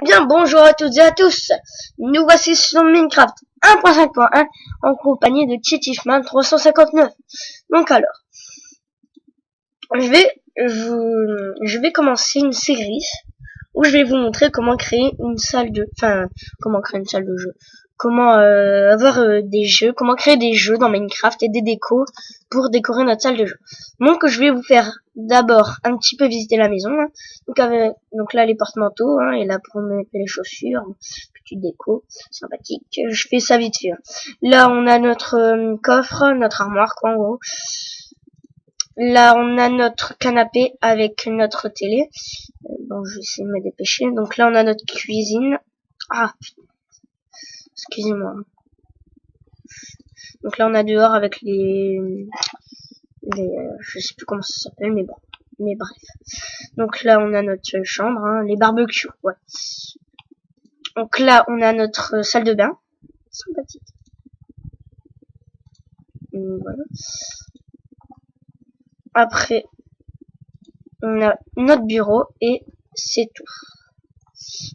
Bien, bonjour à toutes et à tous. Nous voici sur Minecraft 1.5.1 en compagnie de Titifman 359. Donc alors, je vais commencer une série où je vais vous montrer comment créer une salle de, comment créer une salle de jeu, comment avoir des jeux, comment créer des jeux dans Minecraft et des décos pour décorer notre salle de jeu. Donc je vais vous faire d'abord un petit peu visiter la maison. Hein. Donc là les porte-manteaux et là pour mettre les chaussures, petite déco sympathique. Je fais ça vite fait. Hein. Là on a notre coffre, notre armoire quoi en gros. Là, on a notre canapé avec notre télé. Bon, je vais essayer de me dépêcher. Donc là, on a notre cuisine. Ah, excusez-moi. Donc là, on a dehors avec je sais plus comment ça s'appelle, mais bon. Mais bref. Donc là, on a notre chambre, les barbecues, ouais. Donc là, on a notre salle de bain. Sympathique. Voilà. Après, on a notre bureau et c'est tout.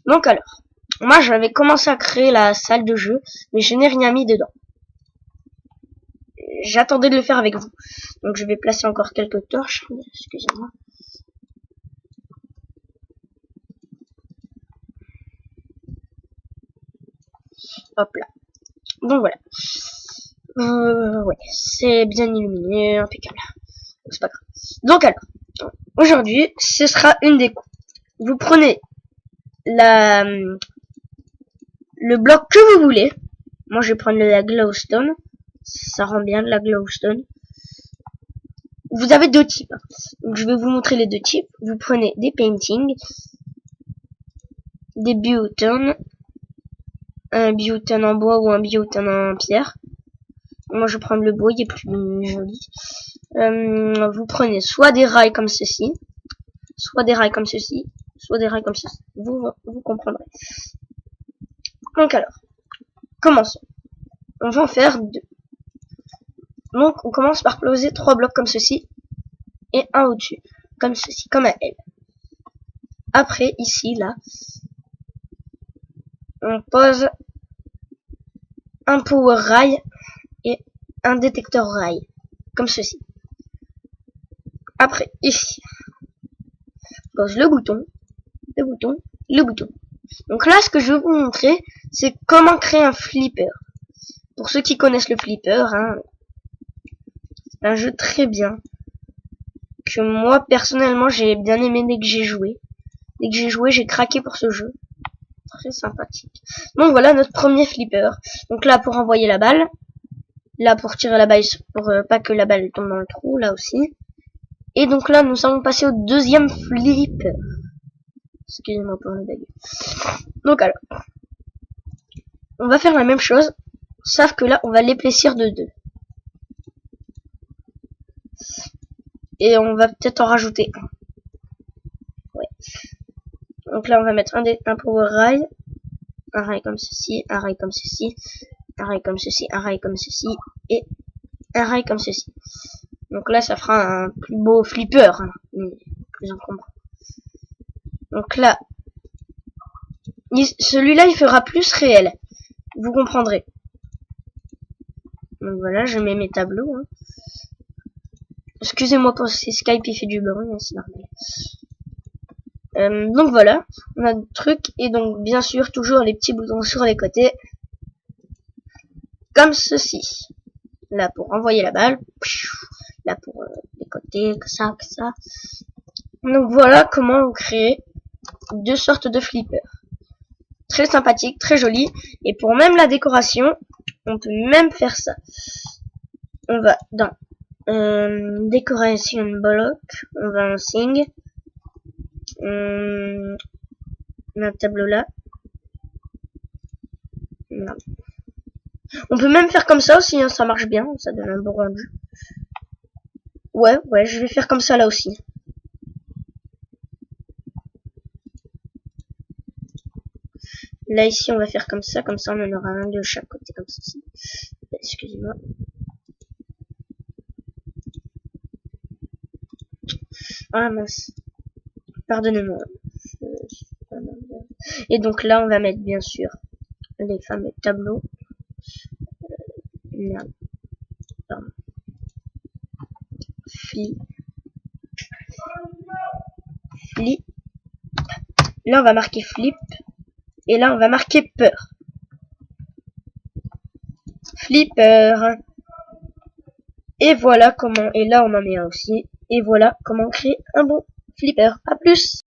Donc alors, moi j'avais commencé à créer la salle de jeu, mais je n'ai rien mis dedans. J'attendais de le faire avec vous. Donc je vais placer encore quelques torches. Excusez-moi. Hop là. Donc voilà. Ouais, c'est bien illuminé, impeccable. C'est pas grave. Donc alors, aujourd'hui, ce sera une déco. Vous prenez le bloc que vous voulez. Moi, je vais prendre la glowstone. Ça rend bien de la glowstone. Vous avez deux types. Donc, je vais vous montrer les deux types. Vous prenez des paintings, des biotones, un biotone en bois ou un biotone en pierre. Moi, je vais prendre le bois, il est plus joli. Vous prenez soit des rails comme ceci, soit des rails comme ceci, soit des rails comme ceci. Vous comprendrez. Donc alors, commençons. On va en faire deux. Donc, on commence par poser 3 blocs comme ceci et un au-dessus, comme ceci, comme un L. Après, ici, là, on pose un power rail et un détecteur rail, comme ceci. Après, ici, on pose le bouton, le bouton, le bouton. Donc là, ce que je vais vous montrer, c'est comment créer un flipper. Pour ceux qui connaissent le flipper, c'est un jeu très bien, que moi, personnellement, j'ai bien aimé dès que j'ai joué. Dès que j'ai joué, j'ai craqué pour ce jeu. Très sympathique. Donc voilà notre premier flipper. Donc là pour envoyer la balle. Là pour tirer la balle, pour pas que la balle tombe dans le trou, là aussi. Et donc là nous allons passer au deuxième flipper. Excusez-moi pour le bug. Donc alors, on va faire la même chose, sauf que là on va l'épaissir de 2. Et on va peut-être en rajouter un. Ouais. Donc là on va mettre un power rail. Un rail comme ceci, un rail comme ceci, un rail comme ceci, un rail comme ceci, et un rail comme ceci. Donc là, ça fera un plus beau flipper, plus encombrant. Donc là, celui-là, il fera plus réel. Vous comprendrez. Donc voilà, je mets mes tableaux. Excusez-moi pour si Skype il fait du bruit, c'est normal. Donc voilà, on a le truc, et donc bien sûr, toujours les petits boutons sur les côtés. Comme ceci. Là pour envoyer la balle. Là pour les côtés, que ça. Donc voilà comment on crée deux sortes de flippers. Très sympathique, très joli. Et pour même la décoration, on peut même faire ça. On va dans décoration block, on va en thing, on a un tableau là. Voilà. On peut même faire comme ça aussi, ça marche bien, ça donne un bon rendu. Ouais, je vais faire comme ça là aussi. Là ici on va faire comme ça on en aura un de chaque côté comme ceci. Excusez-moi. Ah mince. Pardonnez-moi. Et donc là, on va mettre bien sûr les fameux tableaux. Merde, pardon. Flip. Là, on va marquer flip. Et là, on va marquer peur. Flipper. Et voilà comment, et là on en met un aussi. Et voilà comment créer un bon flipper. À plus!